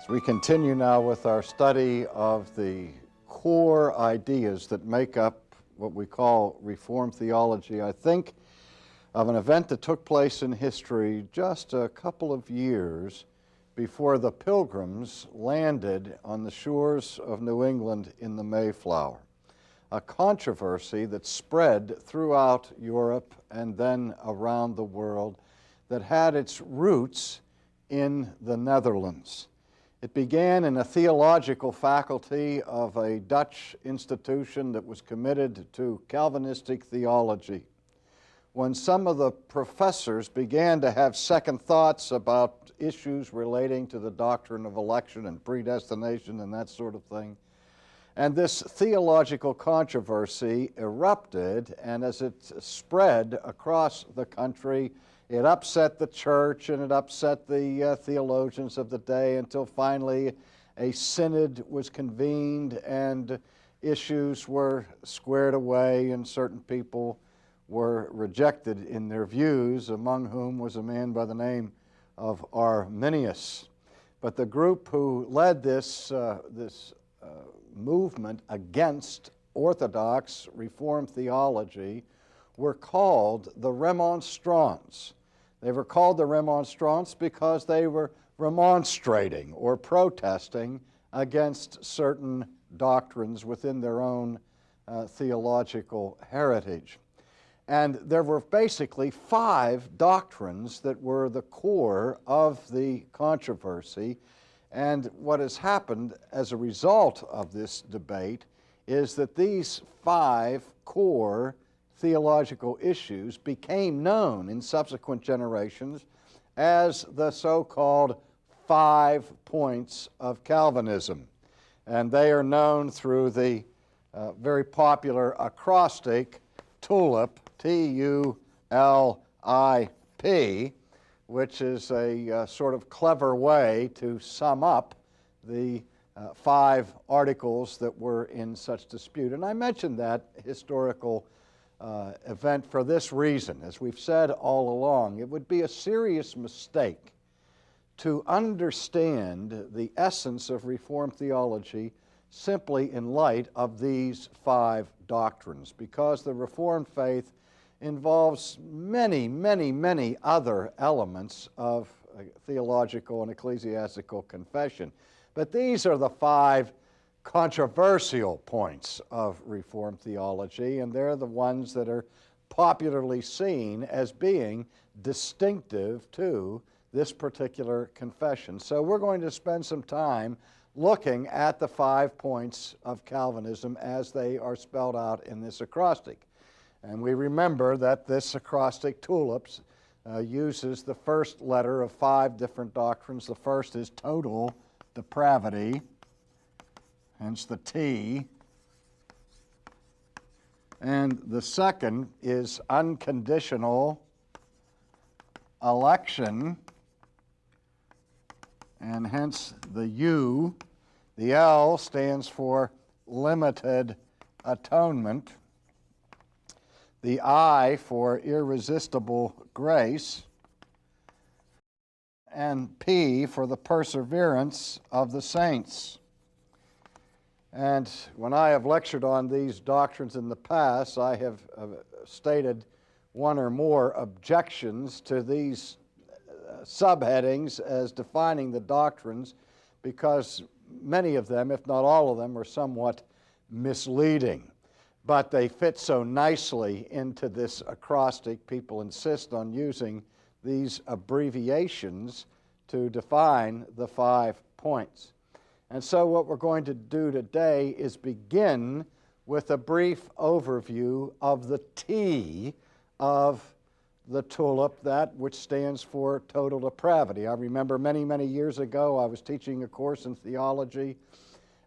So we continue now with our study of the core ideas that make up what we call Reformed theology. I think of an event that took place in history just a couple of years before the Pilgrims landed on the shores of New England in the Mayflower. A controversy that spread throughout Europe and then around the world that had its roots in the Netherlands. It began in a theological faculty of a Dutch institution that was committed to Calvinistic theology. When some of the professors began to have second thoughts about issues relating to the doctrine of election and predestination and that sort of thing, and this theological controversy erupted, and as it spread across the country, it upset the church and it upset the theologians of the day until finally a synod was convened and issues were squared away and certain people were rejected in their views, among whom was a man by the name of Arminius. But the group who led this movement against Orthodox Reformed theology were called the Remonstrants. They were called the Remonstrants because they were remonstrating or protesting against certain doctrines within their own theological heritage. And there were basically 5 doctrines that were the core of the controversy. And what has happened as a result of this debate is that these 5 core theological issues became known in subsequent generations as the so-called 5 points of Calvinism. And they are known through the very popular acrostic TULIP, T-U-L-I-P, which is a sort of clever way to sum up the 5 articles that were in such dispute. And I mentioned that historical event for this reason. As we've said all along, it would be a serious mistake to understand the essence of Reformed theology simply in light of these 5 doctrines, because the Reformed faith involves many, many, many other elements of theological and ecclesiastical confession. But these are the 5 controversial points of Reformed theology, and they're the ones that are popularly seen as being distinctive to this particular confession. So we're going to spend some time looking at the 5 points of Calvinism as they are spelled out in this acrostic. And we remember that this acrostic, TULIPs, uses the first letter of 5 different doctrines. The first is total depravity, hence the T. And the second is unconditional election, and hence the U. The L stands for limited atonement. The I for irresistible grace, and P for the perseverance of the saints. And when I have lectured on these doctrines in the past, I have stated one or more objections to these subheadings as defining the doctrines, because many of them, if not all of them, are somewhat misleading. But they fit so nicely into this acrostic, people insist on using these abbreviations to define the 5 points. And so what we're going to do today is begin with a brief overview of the T of the TULIP, that which stands for total depravity. I remember many, many years ago I was teaching a course in theology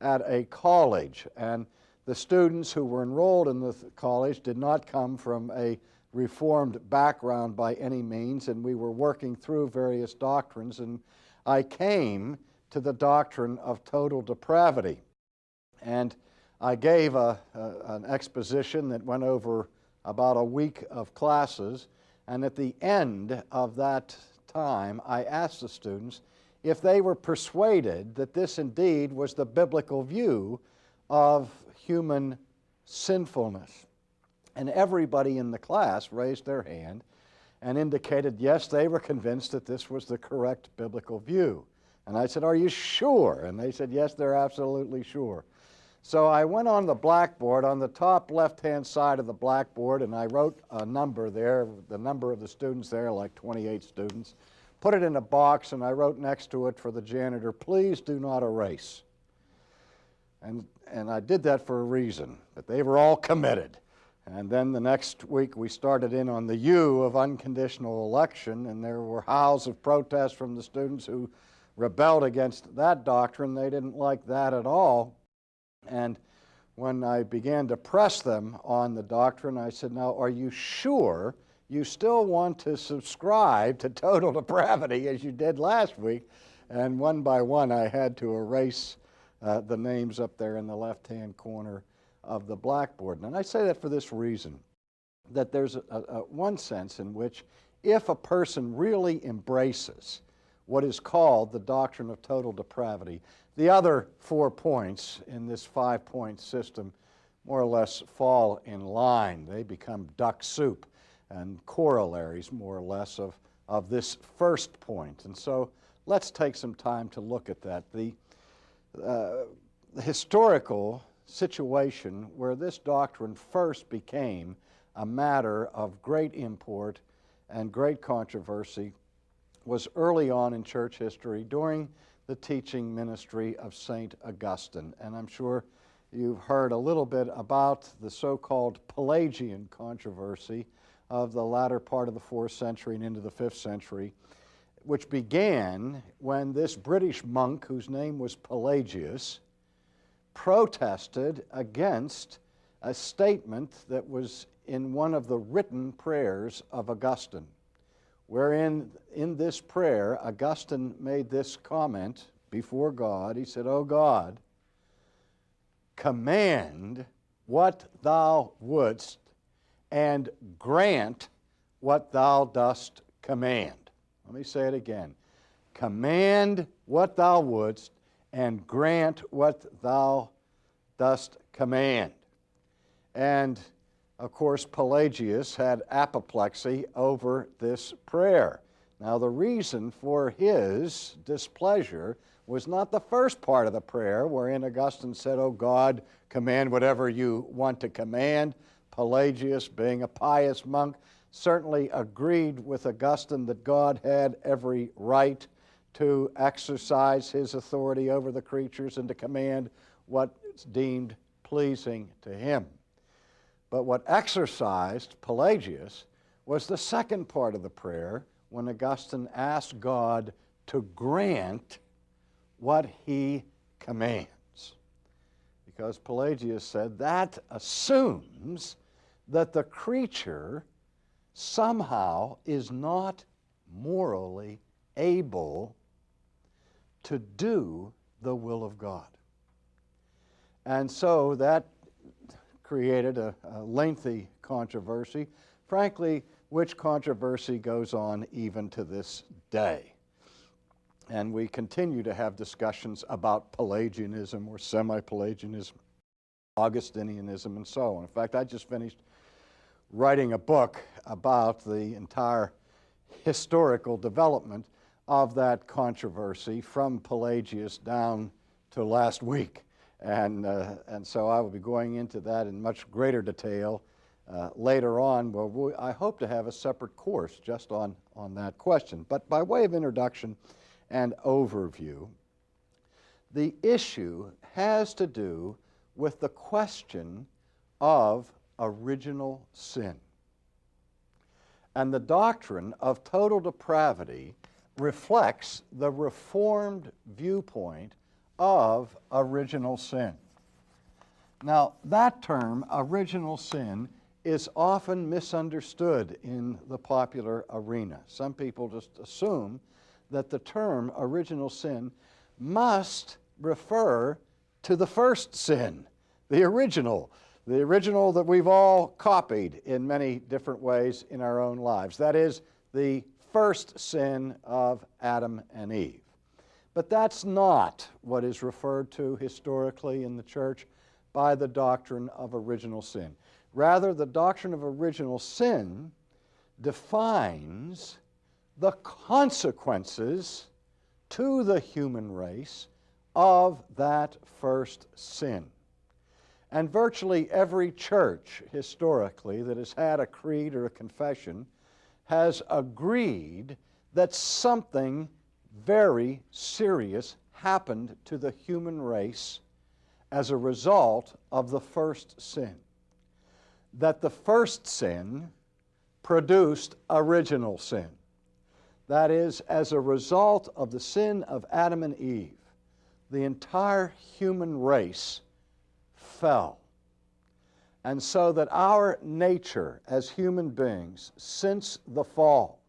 at a college, and the students who were enrolled in the college did not come from a Reformed background by any means, and we were working through various doctrines, and I came to the doctrine of total depravity. And I gave an exposition that went over about a week of classes, and at the end of that time I asked the students if they were persuaded that this indeed was the biblical view of human sinfulness. And everybody in the class raised their hand and indicated, yes, they were convinced that this was the correct biblical view. And I said, are you sure? And they said, yes, they're absolutely sure. So I went on the blackboard, on the top left-hand side of the blackboard, and I wrote a number there, the number of the students there, like 28 students, put it in a box, and I wrote next to it for the janitor, please do not erase. And I did that for a reason, that they were all committed. And then the next week we started in on the U of unconditional election, and there were howls of protest from the students who rebelled against that doctrine. They didn't like that at all. And when I began to press them on the doctrine, I said, now, are you sure you still want to subscribe to total depravity as you did last week? And one by one, I had to erase the names up there in the left-hand corner of the blackboard. And I say that for this reason, that there's one sense in which if a person really embraces what is called the doctrine of total depravity, the other 4 points in this 5-point system more or less fall in line. They become duck soup and corollaries, more or less, of this first point. And so let's take some time to look at that. The historical situation where this doctrine first became a matter of great import and great controversy was early on in church history during the teaching ministry of St. Augustine. And I'm sure you've heard a little bit about the so-called Pelagian controversy of the latter part of the 4th century and into the 5th century, which began when this British monk, whose name was Pelagius, protested against a statement that was in one of the written prayers of Augustine, wherein in this prayer Augustine made this comment before God. He said, "O God, command what thou wouldst and grant what thou dost command." Let me say it again. Command what thou wouldst and grant what thou dost command. And of course, Pelagius had apoplexy over this prayer. Now, the reason for his displeasure was not the first part of the prayer, wherein Augustine said, "O God, command whatever you want to command." Pelagius, being a pious monk, certainly agreed with Augustine that God had every right to exercise his authority over the creatures and to command what's deemed pleasing to him. But what exercised Pelagius was the second part of the prayer, when Augustine asked God to grant what he commands. Because Pelagius said that assumes that the creature somehow is not morally able to do the will of God. And so that created a lengthy controversy, frankly, which controversy goes on even to this day. And we continue to have discussions about Pelagianism or semi-Pelagianism, Augustinianism, and so on. In fact, I just finished writing a book about the entire historical development of that controversy from Pelagius down to last week. And so I will be going into that in much greater detail later on. Well, I hope to have a separate course just on that question. But by way of introduction and overview, the issue has to do with the question of original sin. And the doctrine of total depravity reflects the Reformed viewpoint of original sin. Now, that term, original sin, is often misunderstood in the popular arena. Some people just assume that the term original sin must refer to the first sin, the original that we've all copied in many different ways in our own lives. That is, the first sin of Adam and Eve. But that's not what is referred to historically in the church by the doctrine of original sin. Rather, the doctrine of original sin defines the consequences to the human race of that first sin. And virtually every church historically that has had a creed or a confession has agreed that something very serious happened to the human race as a result of the first sin. That the first sin produced original sin. That is, as a result of the sin of Adam and Eve, the entire human race fell. And so that our nature as human beings since the fall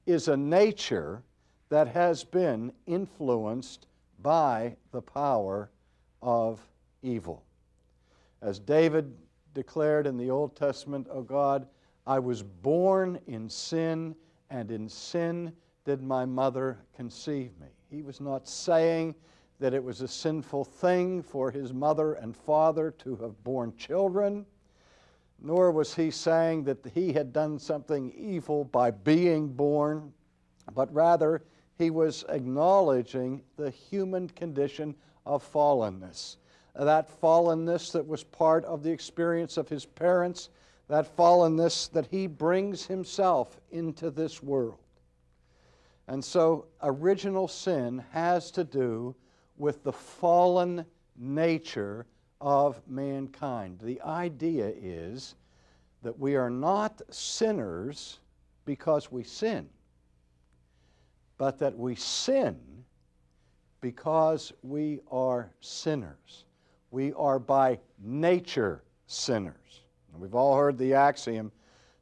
is a nature that has been influenced by the power of evil. As David declared in the Old Testament, "O God, I was born in sin, and in sin did my mother conceive me." He was not saying that it was a sinful thing for his mother and father to have borne children, nor was he saying that he had done something evil by being born, but rather he was acknowledging the human condition of fallenness. That fallenness that was part of the experience of his parents, that fallenness that he brings himself into this world. And so original sin has to do with the fallen nature of mankind. The idea is that we are not sinners because we sin, but that we sin because we are sinners. We are by nature sinners. And we've all heard the axiom,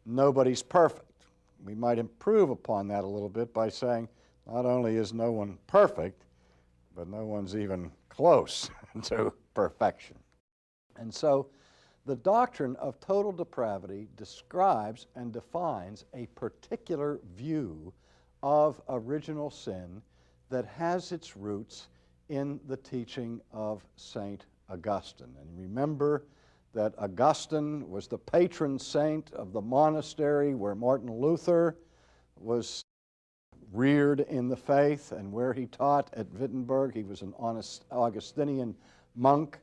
nobody's perfect. We might improve upon that a little bit by saying, not only is no one perfect, but no one's even close to perfection. And so the doctrine of total depravity describes and defines a particular view of original sin that has its roots in the teaching of St. Augustine. And remember that Augustine was the patron saint of the monastery where Martin Luther was reared in the faith and where he taught at Wittenberg. He was an Augustinian monk,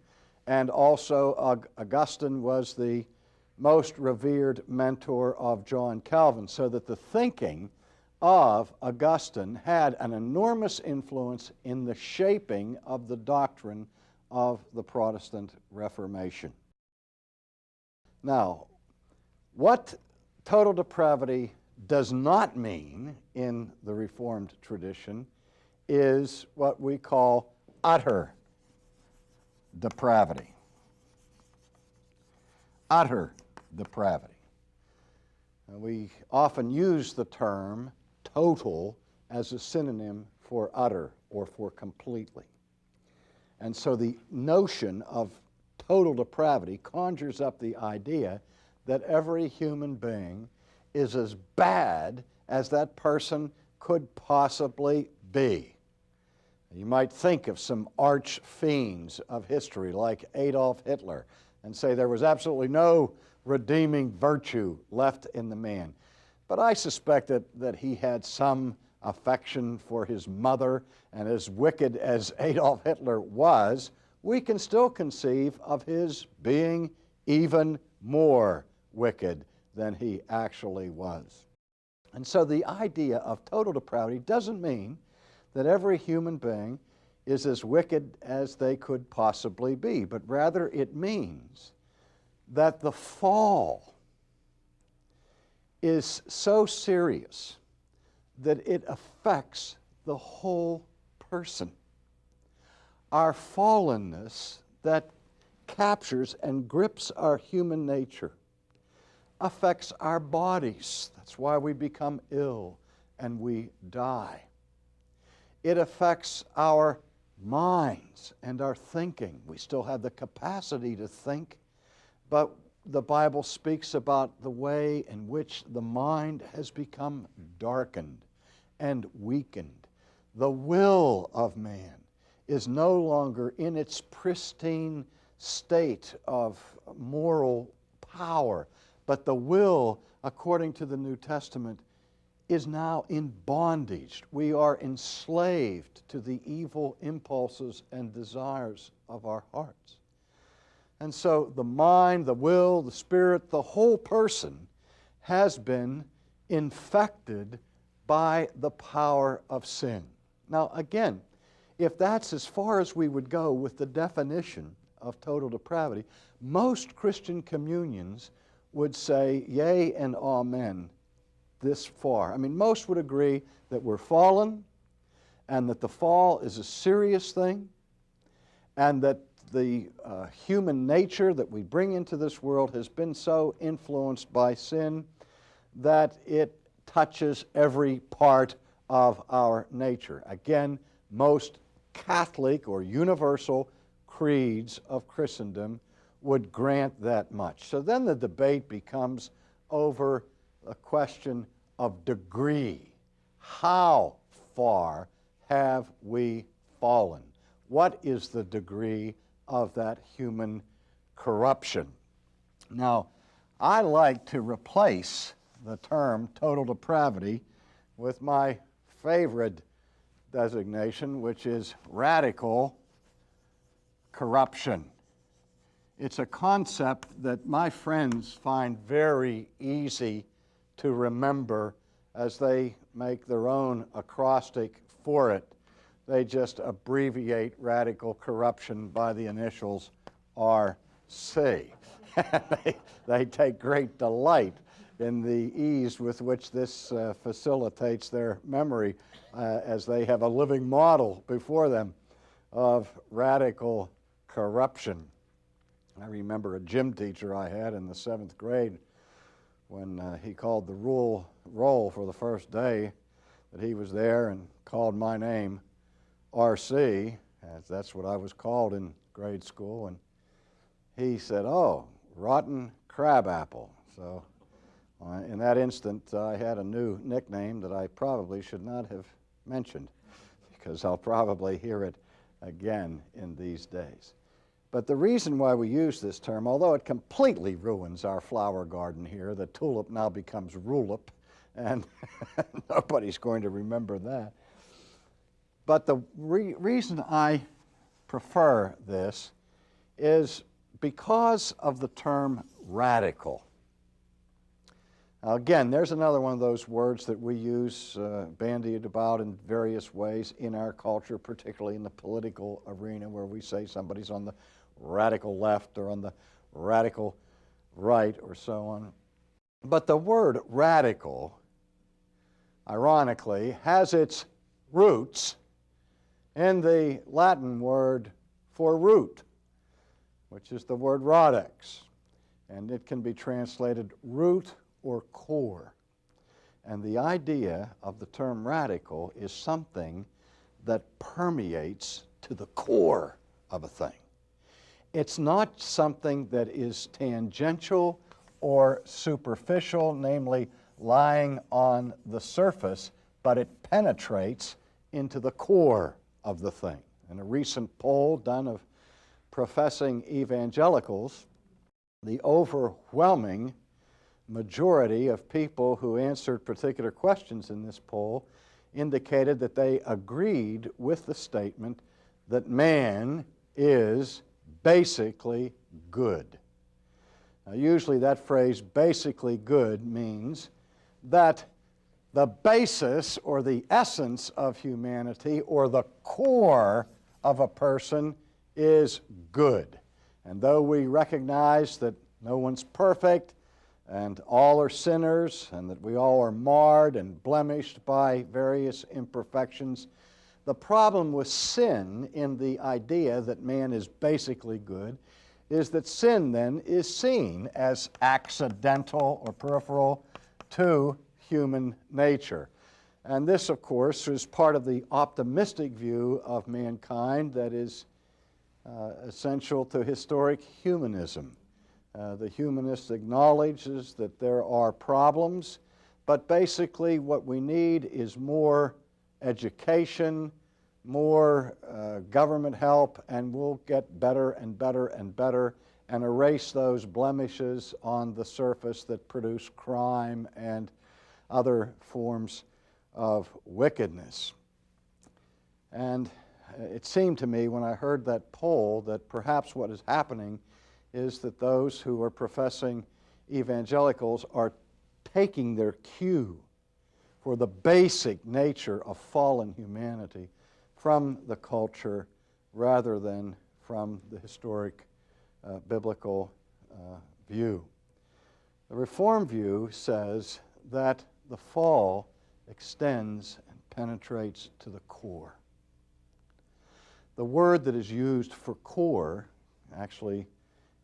and also Augustine was the most revered mentor of John Calvin, so that the thinking of Augustine had an enormous influence in the shaping of the doctrine of the Protestant Reformation. Now, what total depravity does not mean in the Reformed tradition is what we call utter depravity. Utter depravity. And we often use the term total as a synonym for utter or for completely. And so the notion of total depravity conjures up the idea that every human being is as bad as that person could possibly be. You might think of some arch fiends of history like Adolf Hitler and say there was absolutely no redeeming virtue left in the man. But I suspect that he had some affection for his mother, and as wicked as Adolf Hitler was, we can still conceive of his being even more wicked than he actually was. And so the idea of total depravity doesn't mean that every human being is as wicked as they could possibly be, but rather it means that the fall is so serious that it affects the whole person. Our fallenness that captures and grips our human nature affects our bodies. That's why we become ill and we die. It affects our minds and our thinking. We still have the capacity to think, but the Bible speaks about the way in which the mind has become darkened and weakened, The will of man is no longer in its pristine state of moral power, but the will, according to the New Testament, is now in bondage. We are enslaved to the evil impulses and desires of our hearts. And so the mind, the will, the spirit, the whole person has been infected by the power of sin. Now, again, if that's as far as we would go with the definition of total depravity, most Christian communions would say yea and amen this far. I mean, most would agree that we're fallen and that the fall is a serious thing and that the human nature that we bring into this world has been so influenced by sin that it touches every part of our nature. Again, most Catholic or universal creeds of Christendom would grant that much. So then the debate becomes over a question of degree. How far have we fallen? What is the degree of that human corruption? Now, I like to replace the term total depravity with my favorite designation, which is radical corruption. It's a concept that my friends find very easy to remember as they make their own acrostic for it. They just abbreviate radical corruption by the initials RC. They take great delight in the ease with which this facilitates their memory as they have a living model before them of radical corruption. I remember a gym teacher I had in the 7th grade when he called the roll for the first day that he was there and called my name RC, as that's what I was called in grade school, and he said, "Oh, rotten crabapple." So in that instant, I had a new nickname that I probably should not have mentioned, because I'll probably hear it again in these days. But the reason why we use this term, although it completely ruins our flower garden here, the tulip now becomes rulip, and nobody's going to remember that. But the reason I prefer this is because of the term radical. Now again, there's another one of those words that we use bandied about in various ways in our culture, particularly in the political arena, where we say somebody's on the radical left or on the radical right or so on. But the word radical, ironically, has its roots in the Latin word for root, which is the word radex, and it can be translated root or core. And the idea of the term radical is something that permeates to the core of a thing. It's not something that is tangential or superficial, namely lying on the surface, but it penetrates into the core of the thing. In a recent poll done of professing evangelicals, the overwhelming majority of people who answered particular questions in this poll indicated that they agreed with the statement that man is basically good. Now, usually that phrase, basically good, means that the basis or the essence of humanity or the core of a person is good. And though we recognize that no one's perfect and all are sinners and that we all are marred and blemished by various imperfections, the problem with sin in the idea that man is basically good is that sin then is seen as accidental or peripheral to human nature. And this, of course, is part of the optimistic view of mankind that is essential to historic humanism. The humanist acknowledges that there are problems, but basically what we need is more education, more government help, and we'll get better and better and better and erase those blemishes on the surface that produce crime and other forms of wickedness. And it seemed to me when I heard that poll that perhaps what is happening is that those who are professing evangelicals are taking their cue for the basic nature of fallen humanity from the culture rather than from the historic biblical view. The Reformed view says that the fall extends and penetrates to the core. The word that is used for core actually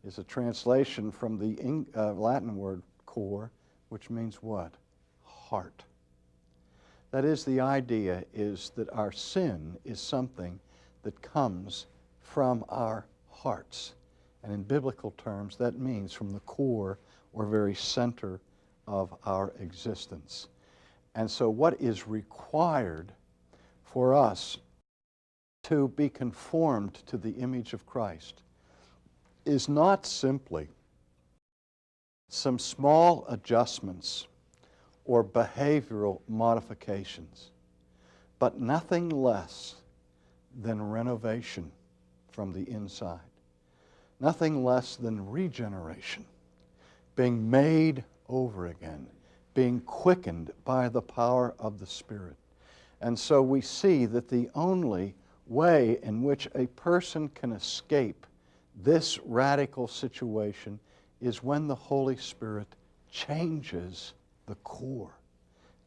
is a translation from the Latin word cor, which means what? Heart. That is, the idea is that our sin is something that comes from our hearts. And in biblical terms, that means from the core or very center of our existence. And so what is required for us to be conformed to the image of Christ is not simply some small adjustments or behavioral modifications, but nothing less than renovation from the inside. Nothing less than regeneration, being made over again, being quickened by the power of the Spirit. And so we see that the only way in which a person can escape this radical situation is when the Holy Spirit changes the core,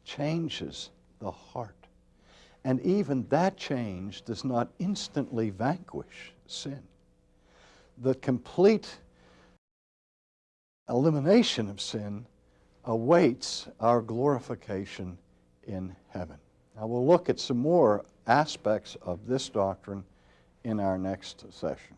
changes the heart. And even that change does not instantly vanquish sin. The complete elimination of sin awaits our glorification in heaven. Now we'll look at some more aspects of this doctrine in our next session.